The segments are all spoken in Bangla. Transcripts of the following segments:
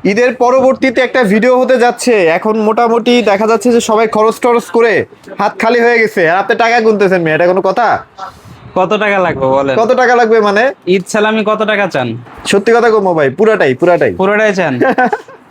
ঈদের পরবর্তীতে একটা ভিডিও হতে যাচ্ছে, এখন মোটামুটি দেখা যাচ্ছে যে সবাই খরচ টরচ করে হাত খালি হয়ে গেছে, আর আপনি টাকা গুনতেছেন মেয়ে, এটা কোনো কথা? কত টাকা লাগবে বলেন? কত টাকা লাগবে মানে? ঈদ সালামি কত টাকা চান? সত্যি কথা কমো ভাই, পুরাটাই পুরাটাই পুরোটাই চান?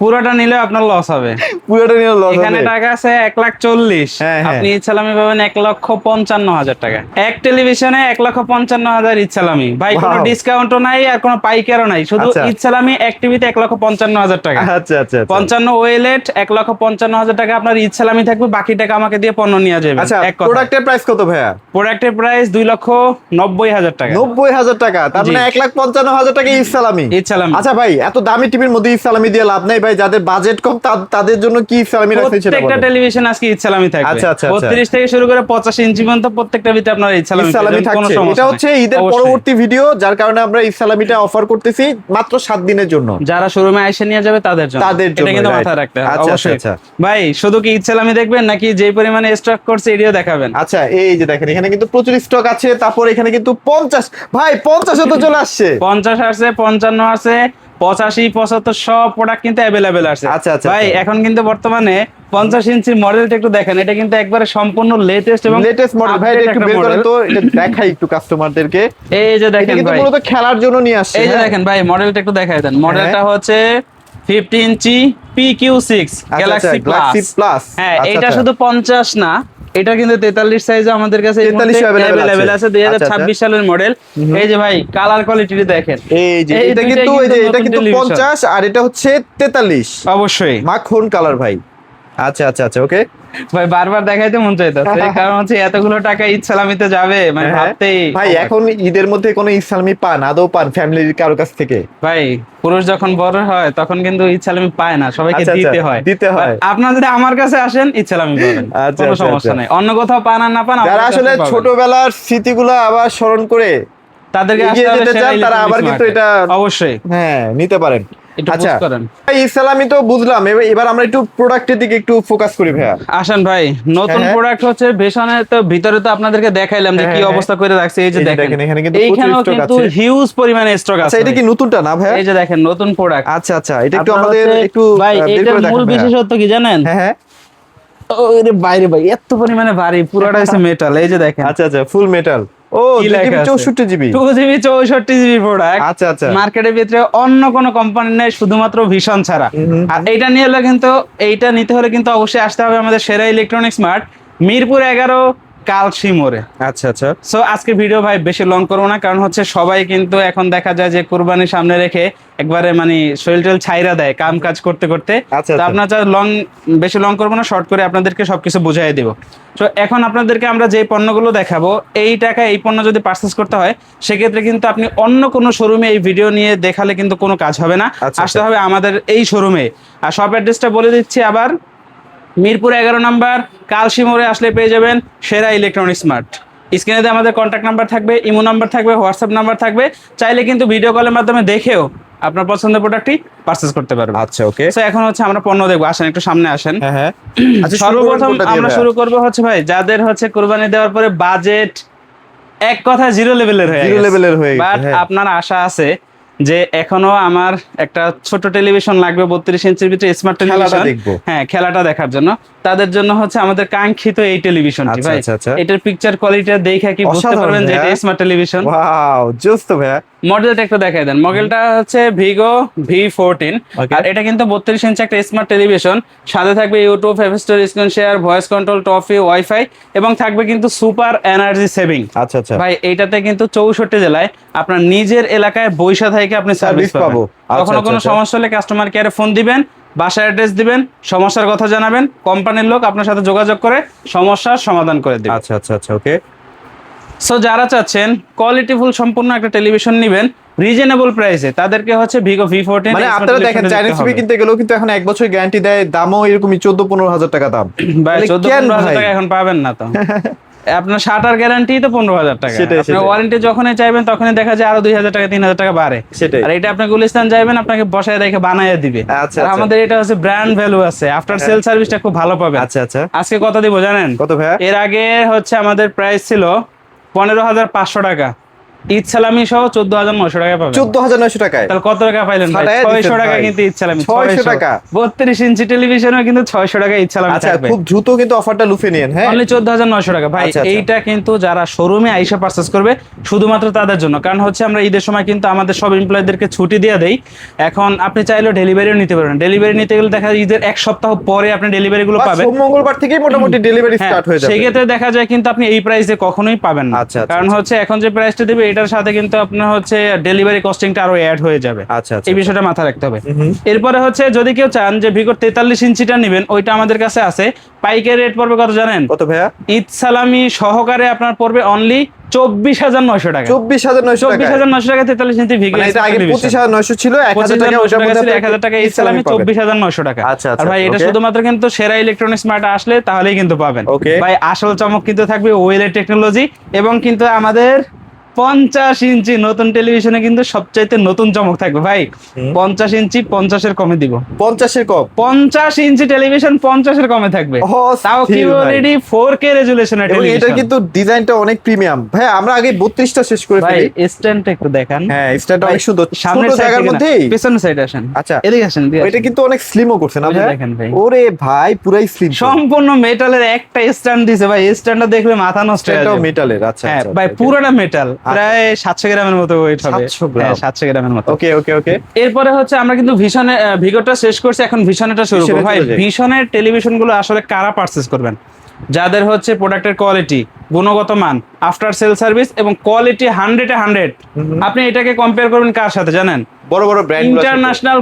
পুরোটা নিলে আপনার লস হবে। পুরাটা নিয়ে লস এখানে হবে। টাকা আছে 1,40,000, হ্যাঁ, হ্যাঁ। আপনি ঈদ সালামি পাবেন 1,55,000 টাকা। এক টেলিভিশনে 1,55,000 ঈদ সালামি ভাই, কোনো Wow. ডিসকাউন্টও নাই আর কোনো পাইকারও নাই, শুধু আচ্ছা। ঈদ সালামি এক টিভিতে 1,55,000 টাকা। আচ্ছা আচ্ছা আচ্ছা। 55 ওয়েলেট 1,55,000 টাকা আপনার ঈদ সালামি থাকবে, বাকি টাকা আমাকে দিয়ে পণ্য নিয়ে যাবেন। আচ্ছা, এক কথা, প্রোডাক্টের প্রাইস কত ভাইয়া? প্রোডাক্টের প্রাইস 2,90,000 টাকা। 90,000 টাকা, তার জি। মানে 1,55,000 টাকা ঈদ সালামি। ঈদ সালামি। আচ্ছা ভাই, এত দামি টিভির মধ্যে ঈদ সালামি দিয়ে লাভ নাই ভাই, যাদের বাজেট কম তাদের জন্য কি ঈদ সালামি রাখছেন সেটা প্রত্যেকটা বলেন। টেলিভিশন আজকে ঈদ সালামি থাকবে। আচ্ছা, আচ্ছা, আচ্ছা। 32 থেকে শুরু করে 85 ইঞ্চি পর্যন্ত প্রত্যেকটা ভিতরে আপনার ঈদ ঈদ সালামি সালামি পাবেন, কোনো থাকছে। সমস্যা এটা নাই। হচ্ছে ঈদের অবশ্যই। পরবর্তী ভিডিও, যার কারণে আমরা ঈদ সালামিটা অফার করতেছি মাত্র 7 দিনের জন্য। যারা শোরুমে এসে নিয়ে যাবে তাদের জন্য, তাদের এটা জন্য, কিন্তু right. মাথায় রাখতে হবে। আচ্ছা, অবশ্যই আচ্ছা, ভাই, শুধু কি ঈদ সালামি দেখবেন নাকি যে পরিমাণে স্টক করছে এটিও দেখাবেন? আচ্ছা, এই যে দেখেন এখানে কিন্তু প্রচুর স্টক আছে, তারপর এখানে কিন্তু 50 ভাই 50 তো চলে আসছে। 50 আছে, 55 আছে, 85, 75 সব প্রোডাক্ট কিন্তু অ্যাভেলেবেল আছে। আচ্ছা, আচ্ছা, ভাই আচ্ছা। এখন কিন্তু বর্তমানে 50 ইঞ্চির মডেলটা একটু দেখেন, এটা কিন্তু একবারে সম্পূর্ণ লেটেস্ট এবং লেটেস্ট মডেল ভাই, এটা একটু বের করেন তো, এটা দেখাই একটু কাস্টমারদেরকে। এই যে এটা দেখেন কিন্তু ভাই, মূলত খেলার জন্য নিয়ে আসছে। এই যে হ্যাঁ? দেখেন ভাই, মডেলটা একটু দেখাই দেন। মডেলটা হচ্ছে 50 ইঞ্চি PQ6 আচ্ছা, গ্যালাক্সি Galaxy প্লাস। Plus। হ্যাঁ, আচ্ছা, এটা আচ্ছা। শুধু 50 না, এটা কিন্তু 43 সাইজে আমাদের কাছে 43 available अवेलेबल আছে। আছে। 2026 সালের মডেল। এই যে ভাই, কালার কোয়ালিটি দেখেন। এই যে এটা দুইটাই কিন্তু এই যে এটা নতুন কিন্তু টেলিভিশন। 50 আর এটা হচ্ছে 43 অবশ্যই মাখন কালার ভাই। আচ্ছা আচ্ছা আচ্ছা, ওকে ভাই, বারবার দেখাইতে মন চাইতেছে, কারণ হচ্ছে এতগুলো টাকা ঈদ সালামিতে যাবে মানে ভাবতেই ভাই, এখন ঈদের মধ্যে কোনো ঈদ সালামি পান, আদৌ পান ফ্যামিলির কারো কাছ থেকে? ভাই, পুরুষ যখন বড় হয় তখন কিন্তু ঈদ সালামি পায় না, সবাইকে আচ্ছা, আচ্ছা, দিতে হয়। দিতে হয়। আপনারা যদি আমার কাছে আসেন ঈদ সালামি পাবেন, আচ্ছা, কোনো আচ্ছা, সমস্যা আচ্ছা। নাই। অন্য কোথাও পান আর না পান, যারা আমার কাছে আসলে পাবেন। ছোটবেলার স্মৃতিগুলো আবার স্মরণ করে তাদেরকে এগিয়ে আসতে হবে যেতে চান, সেরা তারা আবার ইলেকট্রনিক্স কিন্তু মার্কেট। এটা অবশ্যই হ্যাঁ নিতে পারেন। একটু আচ্ছা পোস্ট করেন। ভাই, ঈদ সালামি তো বুঝলাম, এবার আমরা একটু প্রোডাক্টের দিকে একটু ফোকাস করি ভাইয়া। আসেন ভাই, নতুন হ্যাঁ। প্রোডাক্ট হচ্ছে ভীষণের, তো ভিতরে তো আপনাদেরকে দেখাইলাম যে কি হ্যাঁ, অবস্থা করে রাখছে। এই যে এই যে দেখেন, দেখেন, এখানে কিন্তু এইখানেও প্রচুর stock কিন্তু আছে। হিউজ পরিমাণে স্টক আচ্ছা, আছে। এটা কি নতুনটা না ভাইয়া? এই যে দেখেন, নতুন প্রোডাক্ট। আচ্ছা আচ্ছা, এটা একটু আপনার আমাদের হচ্ছে- একটু ভাই, বের এটার করে মূল দেখান ভাইয়া। বিশেষত্ব কি জানেন? হ্যাঁ হ্যাঁ। ওরে বাইরে ভাই, এত পরিমাণে ভারী, পুরোটা হচ্ছে মেটাল। এই যে দেখেন আচ্ছা আচ্ছা, ফুল মেটাল। ও, কি লেখা আছে? 64 জিবি। 2GB 64GB product. আচ্ছা, আচ্ছা। মার্কেটের ভিতরে অন্য কোনো কোম্পানি নেই, শুধুমাত্র ভীষণ ছাড়া। আর এইটা নিয়ে হলে কিন্তু, এইটা নিতে হলে কিন্তু অবশ্যই আসতে হবে আমাদের সেরা ইলেকট্রনিক্স মার্ট, মিরপুর 11, কালশি মোড়ে। আচ্ছা আচ্ছা। সো আজকে ভিডিও ভাই বেশি লং করবো না, কারণ হচ্ছে সবাই কিন্তু এখন দেখা যায় যে কুরবানি সামনে রেখে একবারে মানে শরীর টরীর ছাইরা দেয় কাম কাজ করতে করতে। আচ্ছা, তো আচ্ছা। আপনার বেশি লং করবো না, শর্ট করে আপনাদেরকে সবকিছু বুঝাই দেবো। তো এখন আপনাদেরকে আমরা যে পণ্যগুলো দেখাবো, এই টাকায় এই পণ্য যদি পারচেস করতে হয়, সেক্ষেত্রে কিন্তু আপনি অন্য কোনো শোরুমে এই ভিডিও নিয়ে দেখালে কিন্তু কোনো কাজ হবে না। আচ্ছা, আসতে হবে আমাদের এই শোরুমে। আর শপ অ্যাড্রেসটা বলে দিচ্ছি আবার, মিরপুর 11 নম্বর, কালশি মোড়ে আসলে পেয়ে যাবেন সেরা ইলেকট্রনিক্স মার্ট। স্ক্রিনে দিয়ে আমাদের কন্ট্যাক্ট নাম্বার থাকবে, ইমো নাম্বার থাকবে, হোয়াটসঅ্যাপ নাম্বার থাকবে। চাইলে কিন্তু ভিডিও কলের মাধ্যমে দেখেও আপনার পছন্দের প্রোডাক্টটি পারচেস করতে পারবেন। আচ্ছা, ওকে। সো এখন হচ্ছে আমরা পণ্য দেখবো, আসেন একটু সামনে আসেন। হ্যাঁ হ্যাঁ। আচ্ছা, সর্বপ্রথম আমরা শুরু করব হচ্ছে ভাই, যাদের হচ্ছে কুরবানি দেওয়ার পরে বাজেট এক কথা জিরো লেভেলের হয়ে Zero level এর হয়ে গেছে, বাট হ্যাঁ। আপনার আশা আছে যে এখনো আমার একটা ছোট টেলিভিশন লাগবে, 32 ইঞ্চির ভিতরে স্মার্ট টেলিভিশন। দেখবো। হ্যাঁ, খেলাটা দেখার জন্য, তাদের জন্য হচ্ছে আমাদের কাঙ্ক্ষিত এই টেলিভিশনটি। আচ্ছা, ভাই আচ্ছা, আচ্ছা। এটার পিকচার কোয়ালিটি দেখে কি বুঝতে অসাধারণ পারবেন যে এটা ভাইয়া। Smart television. ওয়াও, জোস তো ভাইয়া। মডেলটা একটু দেখাই দেন। মডেলটা হচ্ছে ভিগো V14। Okay. আর এটা কিন্তু 32 ইঞ্চি একটা স্মার্ট টেলিভিশন, সাথে থাকবে ইউটিউব, ফেভিস্টোর, screen share, voice control, Toffee, wifi, এবং থাকবে কিন্তু সুপার এনার্জি সেভিং। আচ্ছা আচ্ছা। ভাই এইটাতে কিন্তু 64 জেলায় আপনার নিজের এলাকায় বৈশা থেকে আপনি সার্ভিস পাবো। পাবো। আচ্ছা, কখনো আচ্ছা, কোনো আচ্ছা। সমস্যা হলে কাস্টমার কেয়ারে ফোন দিবেন, বাসার অ্যাড্রেস দিবেন, সমস্যার কথা জানাবেন, কোম্পানির লোক আপনার সাথে যোগাযোগ করে সমস্যার সমাধান করে দিবে। আচ্ছা আচ্ছা আচ্ছা, ওকে। সো যারা চাচ্ছেন কোয়ালিটিফুল সম্পূর্ণ একটা টেলিভিশন নেবেন রিজনেবল প্রাইসে, তাদেরকে হচ্ছে ভিগো V14। মানে আপনারা দেখেন, চাইনিজ টিভি কিনতে গেলেও কিন্তু এখন 1 বছর গ্যারান্টি দেয়, দামও এরকমই 14-15 হাজার টাকা দাম। ভাই তাহলে 14-15 কেন হাজার ভাই? টাকা এখন পাবেন না তো। আপনার শাটার গ্যারান্টি তো 15,000 টাকা, সেটাই, আপনার সেটাই। ওয়ারেন্টি যখনই চাইবেন তখনই দেখা যায় আরো 2,000 টাকা 3,000 টাকা বাড়ে। সেটাই। আর এটা আপনি গুলিস্তান যাবেন, আপনাকে বসায় রেখে বানায় দিবে। আচ্ছা, আর আচ্ছা। আমাদের এটা হচ্ছে ব্র্যান্ড ভ্যালু আছে, আফটার সেল সার্ভিসটা খুব ভালো পাবেন। আচ্ছা আচ্ছা। আজকে কত দিব জানেন? কত ভাইয়া? এর আগে হচ্ছে আমাদের প্রাইস ছিল 15,500 টাকা, ঈদ সালামি সহ 14,900 টাকা পাবেন। 14,900 টাকায় তাহলে কত টাকা পাইলেন ভাই? ছাড়াই 600 দিচ্ছেন টাকা ভাই। কিন্তু ঈদ সালামি, 600 টাকা। 32 ইঞ্চি টেলিভিশনও কিন্তু 600 টাকা ঈদ সালামি আচ্ছা, থাকবে। খুব দ্রুত কিন্তু অফারটা লুফে নিন। হ্যাঁ, অনলি 14,900 টাকা ভাই। আচ্ছা, আচ্ছা। এইটা কিন্তু যারা শোরুমে আইসা পারচেজ করবে শুধুমাত্র তাদের জন্য, কারণ হচ্ছে আমরা ঈদের সময় কিন্তু আমাদের সব এমপ্লয়ীদেরকে ছুটি দিয়ে দেই। এখন আপনি চাইলেও ডেলিভারিও নিতে পারবেন। ডেলিভারি নিতে গেলে দেখা যায় ঈদের এক সপ্তাহ পরে আপনি ডেলিভারি গুলো বা পাবেন। সোম মঙ্গলবার থেকেই মোটামুটি ডেলিভারি হ্যাঁ, স্টার্ট হয়ে যাবে। সেই ক্ষেত্রে দেখা যায় কিন্তু আপনি এই প্রাইসে কখনোই পাবেন না। আচ্ছা, আচ্ছা, কারণ আচ্ছা। হচ্ছে এখন যে প্রাইসটা দিবে এটার সাথে কিন্তু আপনার হচ্ছে ডেলিভারি কস্টিংটা আরো অ্যাড হয়ে যাবে। আচ্ছা, আচ্ছা, এই বিষয়টা মাথায় রাখতে হবে। হুম। এরপরে হচ্ছে যদি কেউ চান যে ভিগোর 43 ইঞ্চিটা নেবেন, ওইটা আমাদের কাছে আছে। পাইকারি রেট পড়বে কত জানেন? কত ভাইয়া? ঈদ সালামি সহকারে আপনার পড়বে অনলি 24,900 টাকা। 24,900 টাকা। 24,900 টাকা 43 ইঞ্চি ভিগো। মানে এটা আগে 25,900 ছিল, 1,000 টাকা ওটার মধ্যে 1,000 টাকা ঈদ সালামি, 24,900 টাকা। আচ্ছা, আচ্ছা, আর ভাই এটা okay। শুধুমাত্র কিন্তু সেরা ইলেকট্রনিক্স মার্ট আসলে তাহলেই কিন্তু পাবেন। Okay। ভাই আসল চমক কিন্তু থাকবে ওয়েলের টেকনোলজি, এবং কিন্তু আমাদের 50 ইঞ্চি নতুন টেলিভিশনে কিন্তু সবচাইতে নতুন চমক থাকবে ভাই। 50 ইঞ্চি 50-এর কমে দিব। 50-এর কম? 50 ইঞ্চি টেলিভিশন 50-এর কমে থাকবে। ও, তাও স্থির ভাই। QLED 4K রেজুলেশনের এবং টেলিভিশন। এটা কিন্তু ডিজাইনটা অনেক প্রিমিয়াম ভাই। আমরা আগে 32টা শেষ করে ভাই ফেলি। স্ট্যান্ডটা একটু দেখান। হ্যাঁ, স্ট্যান্ডটা অনেক সুন্দর, সামনের ছোট জায়গার মধ্যেই। পিছনের সাইডে আসেন। আচ্ছা, এদিকে আসেন, এদিকে এটা আসেন। কিন্তু অনেক স্লিমও করছে না ওই যে ভাই? দেখেন ভাই। ওরে ভাই, পুরাই স্লিম। সম্পূর্ণ মেটালের একটা স্ট্যান্ড দিছে ভাই। স্ট্যান্ডটা দেখলে মাথা নষ্ট হয়ে এটাও যাবে। মেটালের? আচ্ছা, হ্যাঁ আচ্ছা, ভাই, okay। পুরোটা মেটাল, প্রায় 700 গ্রামের মতো ওয়েট হবে। 700 গ্রাম? হ্যাঁ, 700 গ্রামের মতো। ওকে, ওকে, ওকে। এরপরে হচ্ছে আমরা কিন্তু ভিগোটা শেষ করছি, এখন ভিশনেরটা শুরু করব। ভিশনে ভাই চলে যাই। ভিশনের টেলিভিশন গুলো আসলে কারা পারচেজ করবেন? যাদের হচ্ছে প্রোডাক্টের কোয়ালিটি, গুণগত মান, আফটার সেল সার্ভিস এবং কোয়ালিটি 100-এ 100। আপনি এটাকে কম্পেয়ার করবেন কার সাথে জানেন? বড় বড় ব্র্যান্ড ইন্টারন্যাশনাল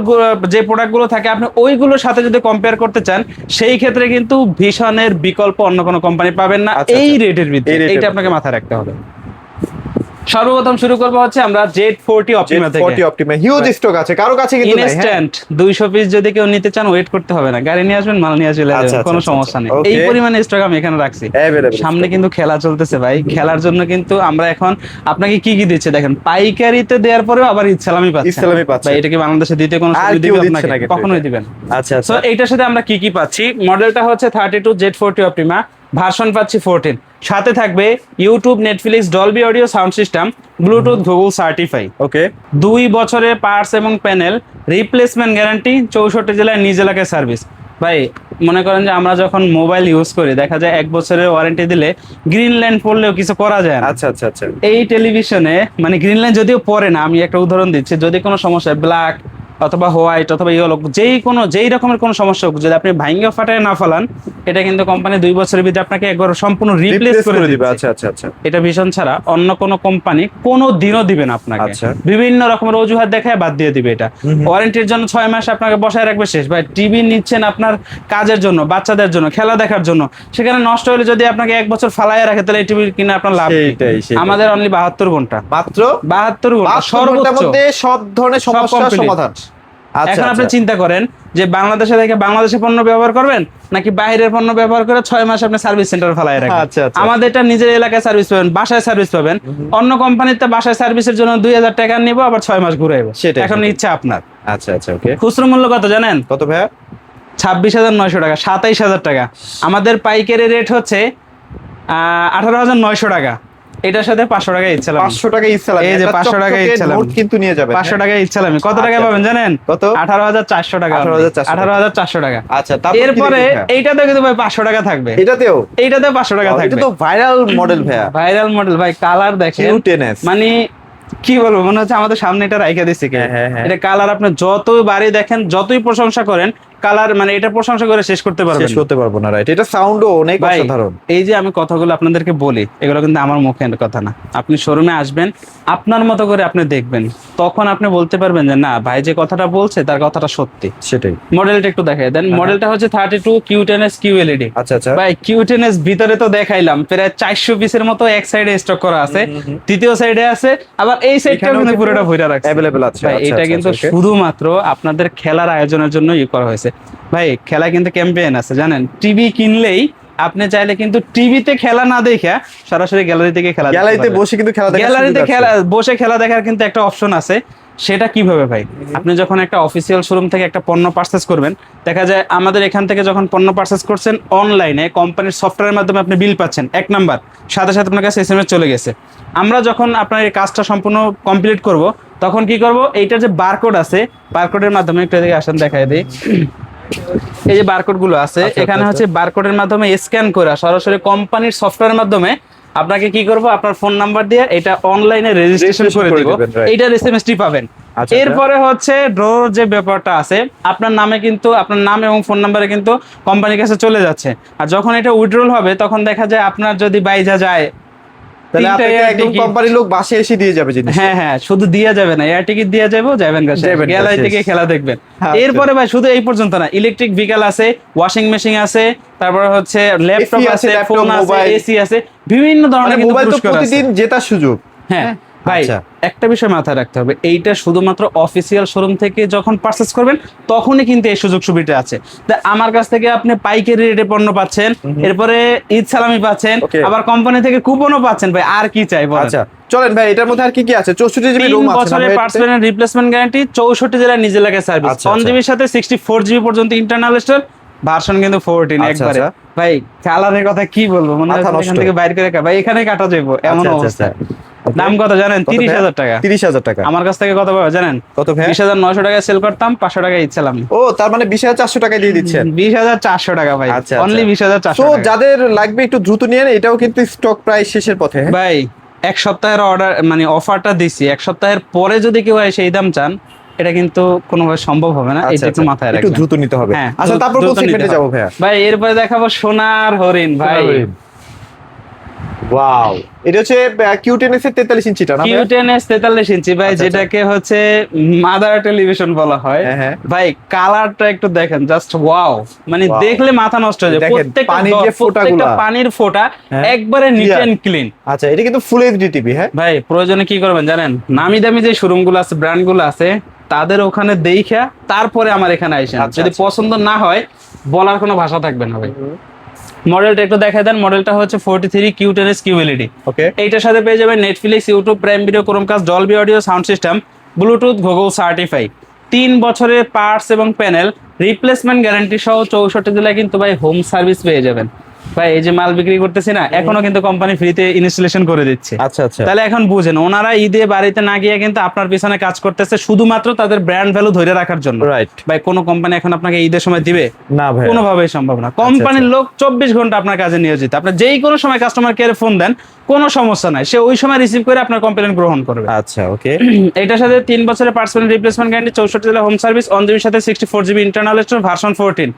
যে প্রোডাক্টগুলো থাকে আপনি ওইগুলোর সাথে যদি কম্পেয়ার করতে চান, সেই ক্ষেত্রে কিন্তু ভিশনের বিকল্প অন্য কোনো কোম্পানি পাবেন না আচ্ছা, এই আচ্ছা। রেটের ভিতরে। এই রেটের এইটা আপনাকে মাথায় রাখতে হবে। সর্বপ্রথম শুরু করবো হচ্ছে আমরা Z40 অপটিমা থেকে। Z40 অপটিমা হিউজ স্টক আছে, কারো কাছে কিন্তু নাই। হ্যাঁ, ইনস্ট্যান্ট 200 পিস যদি কেউ নিতে চান ওয়েট করতে হবে না, গাড়ি নিয়ে আসবেন, মাল নিয়ে চলে আচ্ছা, যাবেন, আচ্ছা, কোনো আচ্ছা, সমস্যা নেই। okay। এই পরিমাণে স্টক আমি এখানে রাখছি। Available সামনে stock। কিন্তু খেলা চলতেছে ভাই, খেলার জন্য কিন্তু আমরা এখন আপনাকে কি কি দিচ্ছে দেখেন। পাইকারিতে দেওয়ার পরেও আবার ঈদ সালামি পাচ্ছেন। ঈদ সালামি পাচ্ছেন। ভাই এটা কি বাংলাদেশে দিতে কোনো আর সুবিধা কেউ দিবে দিচ্ছে আপনাকে? না কিন্তু কখনোই এটা। দিবেন। আচ্ছা, আচ্ছা। সো এইটার সাথে আমরা কি কি পাচ্ছি? মডেলটা হচ্ছে 32 Z40 অপটিমা, ভার্সন পাচ্ছি 14। সাথে থাকবে YouTube, Netflix, Dolby audio sound system, Bluetooth, Google certify. Okay. 2 বছরের পার্টস এবং প্যানেল রিপ্লেসমেন্ট গ্যারান্টি, 64 জেলায় নিজ এলাকায় সার্ভিস। ভাই মনে করেন যে আমরা যখন মোবাইল ইউজ করি দেখা যায় 1 বছরের ওয়ারেন্টি দিলে গ্রিনল্যান্ড পড়লেও কিছু করা যায় না। আচ্ছা, আচ্ছা, আচ্ছা। এই টেলিভিশনে মানে গ্রিনল্যান্ড যদিও পড়ে না, আমি একটা উদাহরণ দিচ্ছি, যদি কোনো সমস্যা ব্ল্যাক অথবা হোয়াইট অথবা ইয়েলো যেই রকমের কোনো সমস্যা হোক, যদি আপনি ভাঙ্গা ফাটায় না ফেলান, এটা কিন্তু কোম্পানি 2 বছরের ভিতরে আপনাকে একবার সম্পূর্ণ রিপ্লেস করে দিবে। আচ্ছা, আচ্ছা, আচ্ছা। এটা ভীষণ ছাড়া অন্য কোনো কোম্পানি কোনো দিনও দিবে না আপনাকে। আচ্ছা। বিভিন্ন রকমের অজুহাত দেখায় বাদ দিয়ে দিবে। এটা ওয়ারেন্টির জন্য 6 মাস আপনাকে বসায় রাখবে, শেষ। ভাই টিভি নিচ্ছেন আপনার কাজের জন্য, বাচ্চাদের জন্য, খেলা দেখার জন্য, সেখানে নষ্ট হলে যদি আপনাকে 1 বছর ফালাইয়া রাখে তাহলে এই টিভি কিনে আপনার লাভ নেই। সেটাই। আমাদের অনলি 72 ঘন্টা, মাত্র 72 ঘন্টা 5 ঘন্টার সর্বোচ্চ। মধ্যে সব ধরনের সমস্যার complete। সমাধান। আচ্ছা, এখন আপনি আচ্ছা। চিন্তা করেন যে বাংলাদেশে থেকে বাংলাদেশে পণ্য ব্যবহার করবেন নাকি বাইরের পণ্য ব্যবহার করে 6 মাস আপনি সার্ভিস সেন্টার ফেলায় রাখবেন। আচ্ছা, আচ্ছা। আমাদের এটা নিজের এলাকায় সার্ভিস পাবেন, বাসায় সার্ভিস পাবেন। অন্য কোম্পানিতে বাসায় সার্ভিসের জন্য 2000 টাকা নিব, আবার 6 মাস ঘুরাইবো। সেটাই, এখন সেটাই। ইচ্ছা আপনার। আচ্ছা, আচ্ছা, ওকে। খুচরো মূল্য কত জানেন? কত ভাইয়া? 26,900 টাকা, 27,000 টাকা। আমাদের পাইকারি রেট হচ্ছে 18,900 টাকা। এটার সাথে 500 টাকা ইচ্ছা 500 টাকা ইসলাম। এই যে 500 টাকা ইচ্ছালাম। নোট কিন্তু নিয়ে যাবেন। 500 টাকা ইচ্ছালামি কত টাকা আচ্ছা, পাবেন জানেন? কত? 18,400 টাকা। 18,400 টাকা। আচ্ছা, তারপর এরপরে এইটাতে কিন্তু ভাই 500 টাকা থাকবে। এটাতেও? এইটাতে 500 টাকা এটা থাকবে। তো ভাইরাল মডেল ভাইয়া। ভাইরাল মডেল ভাই, কালার দেখেন। Q10s। মানে কি বলবো, মনে হচ্ছে আমাদের সামনে এটা রাইখা দিচ্ছে কে। হ্যাঁ, হ্যাঁ। এটা কালার আপনি যতই বাড়ি দেখেন, যতই প্রশংসা করেন, কালার মানে এটা প্রশংসা করে শেষ করতে পারবেন শেষ করতে পারবো না, রাইট? এটা সাউন্ডও অনেক ভাই। অসাধারণ। এই যে আমি কথাগুলো আপনাদেরকে বলি, এগুলো কিন্তু আমার মুখের কথা না। আপনি শোরুমে আসবেন, আপনার মতো করে আপনি দেখবেন, তখন আপনি বলতে পারবেন যে না ভাই যে কথাটা বলছে তার কথাটা সত্যি। সেটাই। মডেলটা একটু দেখাই দেন। মডেলটা হচ্ছে 32 Q10s QLED। আচ্ছা, আচ্ছা। ভাই Q10s ভিতরে তো দেখাইলাম, প্রায় 400 পিসের মতো এক সাইডে স্টক করা আছে, দ্বিতীয় সাইডে আছে, আবার এই সাইডটাও কিন্তু পুরোটা ভরে রাখছে। अवेलेबल আছে। ভাই আচ্ছা, এটা আচ্ছা, কিন্তু okay। শুধুমাত্র আপনাদের খেলার আয়োজনের জন্য করা হয়েছে। ভাই খেলা কিন্তু ক্যাম্পেইন আছে জানেন, টিভি কিনলেই আপনি চাইলে কিন্তু টিভিতে খেলা না দেখা সরাসরি গ্যালারি থেকে খেলা দেখতে গ্যালারিতে পারবেন। বসে কিন্তু খেলা দেখা গ্যালারিতে খেলা বসে খেলা দেখার কিন্তু একটা অপশন আছে। সেটা কিভাবে ভাই? আপনি যখন একটা অফিসিয়াল শোরুম থেকে একটা পণ্য পারচেস করবেন, দেখা যায় আমাদের এখান থেকে যখন পণ্য পারচেস করছেন অনলাইনে কোম্পানির সফটওয়্যারের মাধ্যমে আপনি বিল পাচ্ছেন, এক নাম্বার সাথে সাথে আপনার কাছে এসএমএস চলে গেছে। আমরা যখন আপনার এই কাজটা সম্পূর্ণ কমপ্লিট করব, তখন কি করব, এইটার যে বারকোড আছে, বারকোডের মাধ্যমে একটু এদিকে আসেন দেখাই দিই। এই যে বারকোড গুলো আছে, আচ্ছা, এখানে আচ্ছা, হচ্ছে বারকোডের মাধ্যমে স্ক্যান করে সরাসরি কোম্পানির সফটওয়্যারের মাধ্যমে আপনাকে কি করব, আপনার ফোন নাম্বার দিয়ে এটা অনলাইনে রেজিস্ট্রেশন করে দিব, দিবেন, right. এইটার এসএমএসটি পাবেন। আচ্ছা। এরপরে হচ্ছে ড্রোর যে ব্যাপারটা আছে, আপনার নামে কিন্তু আপনার নাম এবং ফোন নাম্বারে কিন্তু কোম্পানির কাছে চলে যাচ্ছে। আর যখন এটা উইথড্রল হবে, তখন দেখা যায় আপনার যদি বাইজা যায়, তাহলে 3টা আপনাকে এয়ার একদম টিকিট, কোম্পানির লোক বাসে এসে দিয়ে যাবে জিনিস। হ্যাঁ হ্যাঁ, শুধু দিয়া যাবে না, এয়ার টিকিট দিয়া যাবো, যাবেন যাবেন গা, গেলাই শেষ। থেকে খেলা দেখবেন। আচ্ছা। এরপরে ভাই শুধু এই পর্যন্ত না, ইলেকট্রিক ভেহিকল আছে, ওয়াশিং মেশিন আছে, তারপরে হচ্ছে ল্যাপটপ AC আছে, আছে, laptop, ফোন আছে, mobile। এসি আছে, বিভিন্ন মানে ধরনের কিন্তু মোবাইল তো পুরস্কার আছে। প্রতিদিন জেতার সুযোগ। হ্যাঁ ভাই, আচ্ছা। একটা বিষয় মাথায় রাখতে হবে, এইটা শুধুমাত্র অফিসিয়াল শোরুম থেকে যখন পারচেস করবেন তখনই কিন্তু এই সুযোগ সুবিধা আছে। তা আমার কাছ থেকে আপনি পাইকারি রেটে পণ্য পাচ্ছেন, এরপরে ঈদ সালামি পাচ্ছেন, Okay. আবার কোম্পানি থেকে কুপনও পাচ্ছেন, ভাই আর কি চাই বলেন? আচ্ছা চলেন ভাই, এটার মধ্যে আর কি কি আছে? 64 জিবি 3 রোম আছে না বছরের ভাই পার্টস এটাতে? পেমেন্ট রিপ্লেসমেন্ট গ্যারান্টি, 64 জেলায় নিজে লাগে সার্ভিস, আচ্ছা, 1 আচ্ছা। জিবির সাথে 64 জিবি পর্যন্ত ইন্টারনাল স্টোর, ভার্সন কিন্তু 14 আচ্ছা, একবারে। আচ্ছা। ভাই কালারের কথা কি বলবো, মনে হয় মাথা এখান নষ্ট। থেকে বাইরে করে ভাই এখানে কাটা যাইবো এমন আচ্ছা, আচ্ছা, অবস্থা। আচ্ছা। দাম কত জানেন? কত ভাই? 30,000 টাকা। 30,000 টাকা। আমার কাছ থেকে কত পাবে জানেন? কত ভাই? 20,900 টাকায় সেল করতাম, 500 টাকায় ইচ্ছালাম। ও তার মানে 20,400 টাকা দিয়ে দিচ্ছেন। 20,400 টাকা ভাই, আচ্ছা, অনলি আচ্ছা। 20,400 তো টাকা। যাদের লাগবে একটু দ্রুত নিয়ে নেন, এটাও কিন্তু স্টক প্রায় শেষের পথে। হ্যাঁ? ভাই এক সপ্তাহের অর্ডার মানে অফারটা দিছি, এক সপ্তাহের পরে যদি কেউ সেই দাম চান, এটা কিন্তু কোনোভাবে সম্ভব হবে না, আচ্ছা, এটা একটু আচ্ছা। মাথায় একটু রাখবেন। দ্রুত নিতে হবে। হ্যাঁ, আচ্ছা তারপর কোন দ্রুত নিতে সেগমেন্টে হবে। যাবো ভাইয়া? ভাই এরপরে দেখাবো সোনার হরিণ ভাই। ওয়াও, এটা হচ্ছে কিউটেনএস এর 43 ইঞ্চিটা না ভাইয়া? কিউটেনএস 43 ইঞ্চি ভাই, আচ্ছা, যেটাকে হচ্ছে মাদার টেলিভিশন বলা হয়। হ্যাঁ, হ্যাঁ। ভাই কালারটা একটু দেখেন, জাস্ট ওয়াও, মানে Wow. দেখলে মাথা নষ্ট হয়ে যায়। দেখেন, প্রত্যেকটা পানির যে প্রত্যেকটা ফোঁটাগুলা। পানির ফোঁটা হ্যাঁ, একবারে নিট clear। And clean. আচ্ছা এটা কিন্তু ফুল এইচডি টিভি। হ্যাঁ ভাই প্রয়োজনে কি করবেন জানেন, নামি দামি যে শোরুম গুলো আছে, ব্র্যান্ড গুলো আছে, তাদের ওখানে দেখা তারপরে আমার এখানে আইসেন। আচ্ছা, যদি আচ্ছা। পছন্দ না হয়, বলার কোনো ভাষা থাকবে না ভাই। মডেলটা একটু দেখাই দেন। মডেলটা হচ্ছে 43 কিউটেনএস কিউএলইডি। ওকে। এইটার সাথে পেয়ে যাবেন Netflix, YouTube, prime video, Chromecast, Dolby audio sound system, Bluetooth, Google certify, 3 বছরের পার্টস এবং প্যানেল রিপ্লেসমেন্ট গ্যারান্টি সহ 64 জেলায় কিন্তু ভাই হোম সার্ভিস পেয়ে যাবেন। ভাই এই যে মাল বিক্রি করতেছি না, এখনো কিন্তু কোম্পানি ফ্রিতে ইনস্টলেশন করে দিচ্ছে। আচ্ছা আচ্ছা। তাহলে এখন বুঝেন, ওনারা ঈদে বাড়িতে না গিয়ে কিন্তু আপনার পিছনে কাজ করতেছে শুধুমাত্র তাদের ব্র্যান্ড ভ্যালু ধরে রাখার জন্য। রাইট। ভাই কোনো কোম্পানি এখন আপনাকে ঈদের সময় দিবে? না ভাই। কোনোভাবেই সম্ভব না। কোম্পানির লোক 24 ঘন্টা আপনার কাজে নিয়োজিত। আপনি যেই কোনো সময় কাস্টমার কেয়ারে ফোন দেন, কোনো সমস্যা নাই, সে ওই সময় রিসিভ করে আপনার কমপ্লেন গ্রহণ করবে। আচ্ছা ওকে। এটার সাথে 3 বছরের পার্সোনাল রিপ্লেসমেন্ট গ্যারান্টি, 64 জেলা হোম সার্ভিস, 1 জিবির সাথে 64 জিবি ইন্টারনাল স্টোর, ভার্সন 14।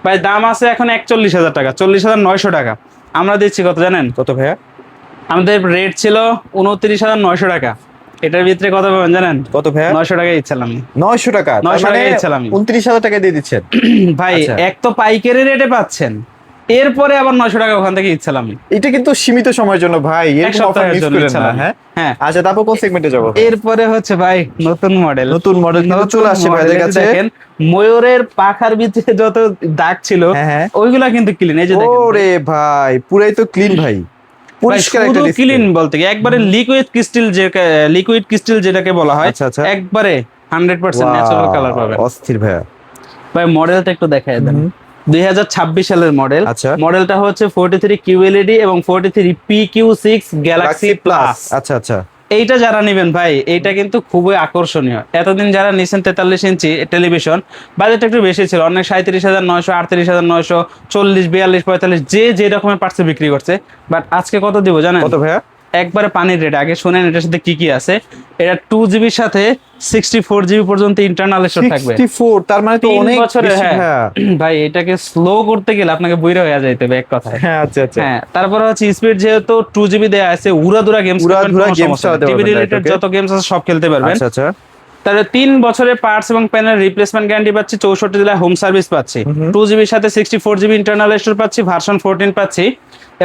ভাই দাম আছে এখন 41,000 টাকা, 40,900 টাকা। আমরা দিচ্ছি কত জানেন? কত ভাইয়া? আমাদের রেট ছিল 29,900 টাকা। এটার ভিতরে কত পাবেন জানেন? কত ভাইয়া? 900 টাকা ইচ্ছালাম। 900 টাকা। 900 টাকা ইচ্ছালাম। 29,000 টাকা দিয়ে দিচ্ছেন ভাই আচ্ছা। এক তো পাইকারি রেটে পাচ্ছেন, এরপরে আবার 900 টাকা ওখান থেকে ইচ্ছালাম। এটা কিন্তু সীমিত সময়ের জন্য ভাই, এক এরকম অফার সপ্তাহের মিস জন্য করেন না। ইচ্ছালাম। হ্যাঁ হ্যাঁ। আচ্ছা তারপর কোন সেগমেন্টে যাব? এরপরে হচ্ছে ভাই নতুন মডেল। নতুন মডেল কিন্তু চলে আসছে ভাইদের কাছে। দেখেন ময়ূরের পাখার ভিতরে যত দাগ ছিল, হ্যাঁ, হ্যাঁ। ওইগুলা কিন্তু ক্লিন। এই যে দেখেন ওরে ভাই পুরাই তো ক্লিন ভাই, পরিষ্কার একটা ডিসপ্লে। ক্লিন বলতে কি একবারে লিকুইড ক্রিস্টাল, যে লিকুইড ক্রিস্টাল যেটাকে বলা হয়, আচ্ছা, আচ্ছা। একবারে 100% ন্যাচারাল কালার পাবেন। অস্থির ভাইয়া। ভাই মডেলটা একটু দেখায় দেন। 2026 সালের মডেল। আচ্ছা। মডেলটা হচ্ছে 43 কিউএলইডি এবং 43 PQ6 গ্যালাক্সি প্লাস। আচ্ছা আচ্ছা। এইটা যারা নেবেন ভাই, এইটা কিন্তু খুবই আকর্ষণীয়। এতদিন যারা নিছেন 43 ইঞ্চি টেলিভিশন, বাজেটটা একটু বেশি ছিল, অনেক 37,900, 38,900, 40, 42, 45, যে যে রকমের পার্টসে বিক্রি করছে। বাট আজকে কত দিব জানেন? কত ভাইয়া? একবারে পানির রেট। আগে শুনেন এটার সাথে কি কি আছে। এটা 2 জিবির সাথে 64 জিবি পর্যন্ত ইন্টারনাল স্টোর থাকবে। 64 তার মানে তো 3 অনেক বছরে। বেশি হ্যাঁ ভাইয়া। ভাই এটাকে স্লো করতে গেলে আপনাকে বইরা হয়ে যাইতে হবে এক কথায়। হ্যাঁ আচ্ছা আচ্ছা। হ্যাঁ তারপরে হচ্ছে স্পিড, যেহেতু 2 জিবি দেয়া আছে, উড়াদুরা গেমস, উড়াধুরা games চালাতে টিভি পারবেন, রিলেটেড right, okay? যত গেমস আছে সব খেলতে পারবেন। আচ্ছা আচ্ছা। তাহলে 3 বছরের পার্টস এবং প্যানেল রিপ্লেসমেন্ট গ্যারান্টি পাচ্ছি, 64 জেলায় হোম সার্ভিস পাচ্ছি, 2 জিবির সাথে 64 জিবি ইন্টারনাল স্টোর পাচ্ছি, ভার্সন 14 পাচ্ছি,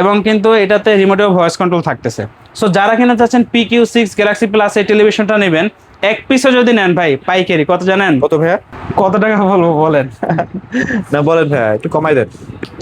এবং কিন্তু এটাতে রিমোটেও ভয়েস কন্ট্রোল থাকতেছে। সো যারা কিনা চাচ্ছেন PQ6 গ্যালাক্সি প্লাস এই টেলিভিশনটা নেবেন, এক পিসও যদি নেন ভাই পাইকারি কত জানেন? কত ভাইয়া? কত টাকা বলবো বলেন? না বলেন ভাইয়া, একটু কমাই দেন।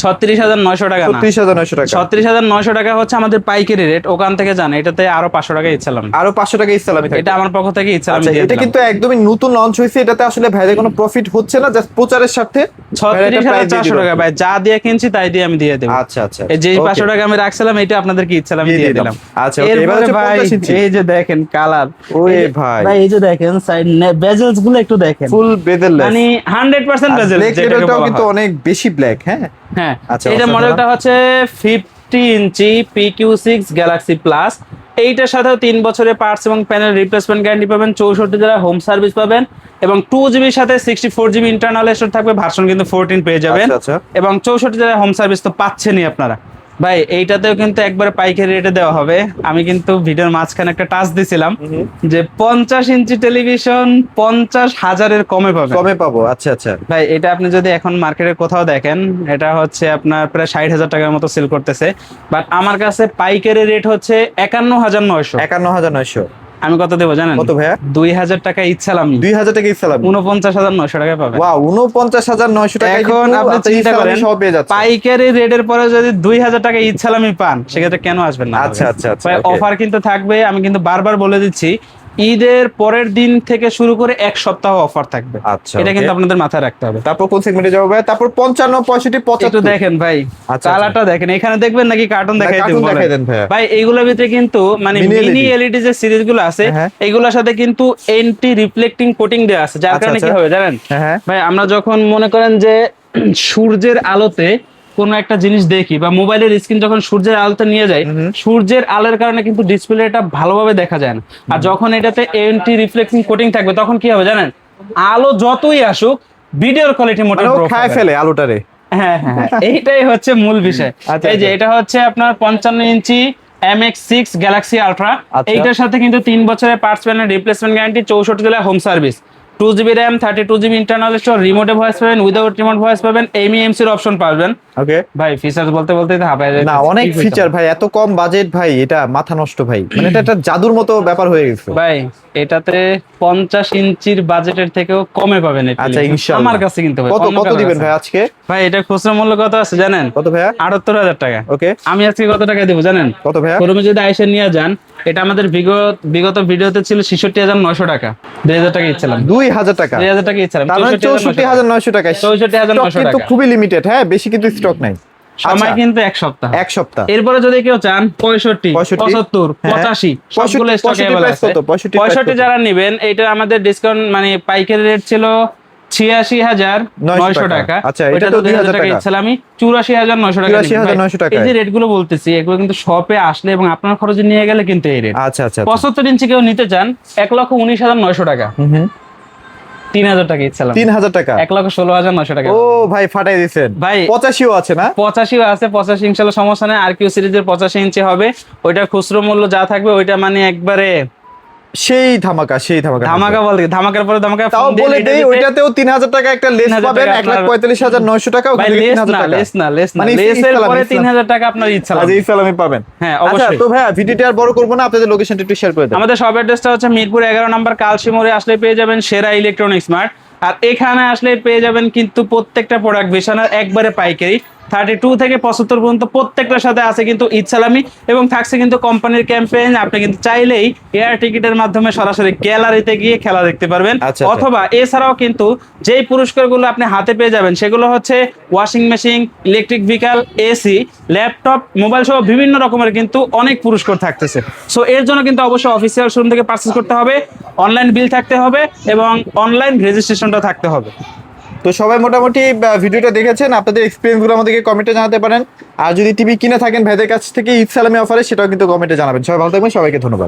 36,900 টাকা না, 36,900 টাকা। 36,900 টাকা হচ্ছে আমাদের পাইকারি রেট। ওখান থেকে জান এটাতে আরো 500 টাকা ইচ্ছালাম, আরো 500 টাকা ইসলামি থাকবে। এটা আমার পক্ষ থেকে ইচ্ছালাম আচ্ছা, দিয়ে এটা দিলাম। কিন্তু একদমই নতুন লঞ্চ হয়েছে, এটাতে আসলে ভাইদের কোনো প্রফিট হচ্ছে না, জাস্ট প্রচারের স্বার্থে 36,400 টাকা ভাই, যা দিয়ে কিনছি তাই দিয়ে আমি দিয়ে দেবো। আচ্ছা আচ্ছা, এই যে okay। 500 টাকা আমি রাখছিলাম এটা আপনাদেরকে ইচ্ছালাম দিয়ে দিয়ে দিলাম। দিলাম। আচ্ছা, okay, এবার এরপরে হচ্ছে ভাই 50 ইঞ্চি। এই যে দেখেন কালার, ওরে ভাই, ভাই এই যে দেখেন সাইড বেজেলস গুলো একটু দেখেন, ফুল বেদেললেস, মানে 100% বেজেল। ব্ল্যাক লেভেলটাও কিন্তু অনেক বেশি ব্ল্যাক। হ্যাঁ হ্যাঁ, আচ্ছা, এটা অসাধারণ। মডেলটা হচ্ছে 50 ইঞ্চি PQ6 গ্যালাক্সি প্লাস। এইটার সাথেও 3 বছরের পার্টস এবং প্যানেল রিপ্লেসমেন্ট গ্যারান্টি পাবেন, 64 জেলায় হোম সার্ভিস পাবেন এবং 2GB সাথে 64GB ইন্টারনাল স্টোরেজ থাকবে, ভার্সন কিন্তু 14 পেয়ে যাবেন। আচ্ছা, আচ্ছা। এবং 64 জেলায় হোম সার্ভিস তো পাচ্ছেনই আপনারা। ভাই এইটাতেও কিন্তু একবারে পাইকারি রেটে দেওয়া হবে। আমি কিন্তু ভিডিওর মাঝখানে একটা টাচ দিছিলাম যে 50 ইঞ্চি টেলিভিশন 50,000-এর কমে পাবেন, কমে পাবো। আচ্ছা আচ্ছা, ভাই এটা আপনি যদি এখন মার্কেটে কোথাও দেখেন এটা হচ্ছে আপনার প্রায় 60,000 টাকার মতো সেল করতেছে, বাট আমার কাছে পাইকারি রেট হচ্ছে 51,900। 51,900। আমি কত দেবো জানেন? কত ভাইয়া? 2,000 টাকা ইচ্ছালাম, 2,000 টাকা ইসলামি, 49,900 টাকা পাবেন। ওয়াও, 49,900 টাকা। এখন আপনি চিন্তা করেন সব পেয়ে যাচ্ছে। পাইকারি রেটের পরে যদি 2,000 টাকা ইচ্ছালামি পান সেক্ষেত্রে কেন আসবেন না? আচ্ছা আচ্ছা আচ্ছা, ভাই okay। অফার কিন্তু থাকবে, আমি কিন্তু বারবার বলে দিচ্ছি ঈদের পরের দিন থেকে শুরু করে এক সপ্তাহ অফার থাকবে। আচ্ছা, এটা okay। কিন্তু আপনাদের মাথায় রাখতে হবে। তারপর কোন সেগমেন্টে যাবো ভাই? তারপর 55, 65, একটু 75। দেখেন ভাই আচ্ছা, কালারটা দেখেন, এখানে দেখবেন নাকি কার্টুন না, দেখাই cartoon দেব? দেখাই দেন ভাইয়া। ভাই এইগুলোর ভিতরে কিন্তু মানে Mini মিনি LED এলইডি যে সিরিজ গুলো আছে হ্যাঁ। এইগুলোর সাথে কিন্তু এন্টি রিফ্লেক্টিং কোটিং দেওয়া আছে, যার আচ্ছা, কারণে কি আচ্ছা। হবে জানেন? হ্যাঁ। ভাই আমরা যখন মনে করেন যে সূর্যের আলোতে কোনো একটা জিনিস দেখি বা মোবাইলের স্ক্রিন যখন সূর্যের আলোতে নিয়ে যায়, সূর্যের আলোর কারণে কিন্তু ডিসপ্লেটা ভালোভাবে দেখা যায় না। আর যখন এটাতে এন্টি রিফ্লেক্টিং কোটিং থাকবে তখন কি হবে জানেন? আলো যতই আসুক ভিডিওর কোয়ালিটি মানে মোটেও ও drop খায় হবে না। ফেলে আলোটারে। হ্যাঁ হ্যাঁ হ্যাঁ, এইটাই হচ্ছে মূল বিষয়। আচ্ছা, এই যে আচ্ছা। এটা হচ্ছে আপনার 55 ইঞ্চি MX6 গ্যালাক্সি আলট্রা। আচ্ছা। এইটার সাথে কিন্তু 3 বছরের পার্টস প্যানেল রিপ্লেসমেন্ট গ্যারান্টি, 64 জেলায় home service, 2GB RAM, 32GB internal storage, রিমোটে ভয়েস পাবেন, উইদাউট রিমোট ভয়েস পাবেন, MEMC এর অপশন পাবেন। ওকে, ভাই ফিচারস বলতে বলতেই তো হাঁপায় যায়। না অনেক ফিচার ভাই, এত কম বাজেট ভাই, এটা মাথা নষ্ট ভাই, মানে এটা একটা জাদুর মতো ব্যাপার হয়ে গেছে ভাই এটাতে 50 ইঞ্চির বাজেটের থেকেও কমে পাবেন এটা। আচ্ছা, ইনশাআল্লাহ। আমার কাছে কিন্তু ভাই কত অন্য কত কারো দিবেন কাছে ভাই না। আজকে? ভাই এটা খুচরা মূল্য কত আছে জানেন? কত ভাইয়া? 78,000 টাকা। ওকে, আমি আজকে কত টাকা দেবো জানেন? কত ভাইয়া? শোরুমে যদি আইসে নিয়ে যান, এটা আমাদের বিগত ভিডিওতে ছিল 66,900 টাকা, 2,000 টাকা ইচ্ছিলাম, 2,000 টাকা, 2,000 টাকা ইচ্ছিলাম, তার মানে 64,900 টাকা। 64,900 স্টক কিন্তু টাকা। খুবই লিমিটেড, হ্যাঁ, বেশি কিন্তু স্টক নাই। সময় আচ্ছা, কিন্তু এক সপ্তাহ। এক সপ্তাহ। এরপরে যদি কেউ চান 65, 65, 75, হ্যাঁ। 85 সবগুলো 65 স্টক अवेलेबल price আছে। কত? 65 price 65 কত? যারা নেবেন এটা আমাদের ডিসকাউন্ট মানে পাইকারি রেট ছিল 86,900 টাকা। আচ্ছা, ওইটা এটা তো তো 2,000 টাকা টাকা। ইচ্ছিলাম, আমি 84,900 টাকা। 84,900 টাকা। এই যে রেটগুলো বলতেছি এগুলো কিন্তু শপে আসলে এবং আপনার খরচে নিয়ে গেলে কিন্তু এই রেট। আচ্ছা আচ্ছা, 75 ইঞ্চি কেউ নিতে চান 1,19,900 টাকা, 3,000 টাকা ইচ্ছিলাম, 3,000 টাকা। 1,16,900 টাকা। ও ভাই ফাটাই দিছেন ভাই 85ও আছে না? 85 আছে, 85 ইনশাআল্লাহ সমস্যা নেই। আর কিউ সিরিজের 85 ইঞ্চি হবে, ওইটার খুচরো মূল্য যা থাকবে ওইটা মানে একবারে সেই ধামাকা, সেই ধামাকা। ধামাকা বলতে কি, ধামাকার পরে ধামাকা। তাও বলে দেই ওইটাতেও 3,000 টাকা একটা লেস 3,000 পাবেন, টাকা 1,45,900 টাকা, ভাই ওখানে লেস 3,000 না, টাকা। লেস না, লেস না, মানে লেসের ইসলাম, পরে ইসলাম। 3,000 টাকা আপনার ইচ্ছা আজ ইসলামই পাবেন। হ্যাঁ আচ্ছা, অবশ্যই। তো ভাইয়া ভিডিওটি আর বড় করব না, আপনাদের লোকেশনটা একটু শেয়ার করে দেন। আমাদের শপ অ্যাড্রেসটা হচ্ছে মিরপুর 11 নম্বর কালশি মোড়ে আসলে পেয়ে যাবেন সেরা ইলেকট্রনিক্স মার্ট। আর এখানে আসলে পেয়ে যাবেন কিন্তু প্রত্যেকটা প্রোডাক্ট বিছানার একবারে পাইকারি, 32 থেকে 75 পর্যন্ত প্রত্যেকটার সাথে আছে কিন্তু ঈদ সালামি এবং থাকছে কিন্তু কোম্পানির ক্যাম্পেইন। আপনি কিন্তু চাইলেই এয়ার টিকেটের মাধ্যমে সরাসরি গ্যালারিতে গিয়ে খেলা দেখতে পারবেন। আচ্ছা, অথবা এছাড়াও কিন্তু যেই পুরস্কারগুলো আপনি হাতে পেয়ে যাবেন সেগুলো হচ্ছে washing machine, electric vehicle, AC, laptop, mobile সহ বিভিন্ন রকমের কিন্তু অনেক পুরস্কার থাকতেছে। সো এর জন্য কিন্তু অবশ্যই অফিসিয়াল শোরুম থেকে পারচেজ করতে হবে, অনলাইন বিল থাকতে হবে এবং অনলাইন রেজিস্ট্রেশনটা থাকতে হবে। তো সবাই মোটামুটি ভিডিওটা দেখেছেন, আপনাদের এক্সপিরিয়েন্স গুলো আমাদেরকে কমেন্টে জানাতে পারেন। আর যদি টিভি কিনে থাকেন ভাইদের কাছ থেকে ঈদ সালামি অফারে, সেটাও কিন্তু কমেন্টে জানাবেন। সবাই ভালো থাকবেন, সবাইকে ধন্যবাদ।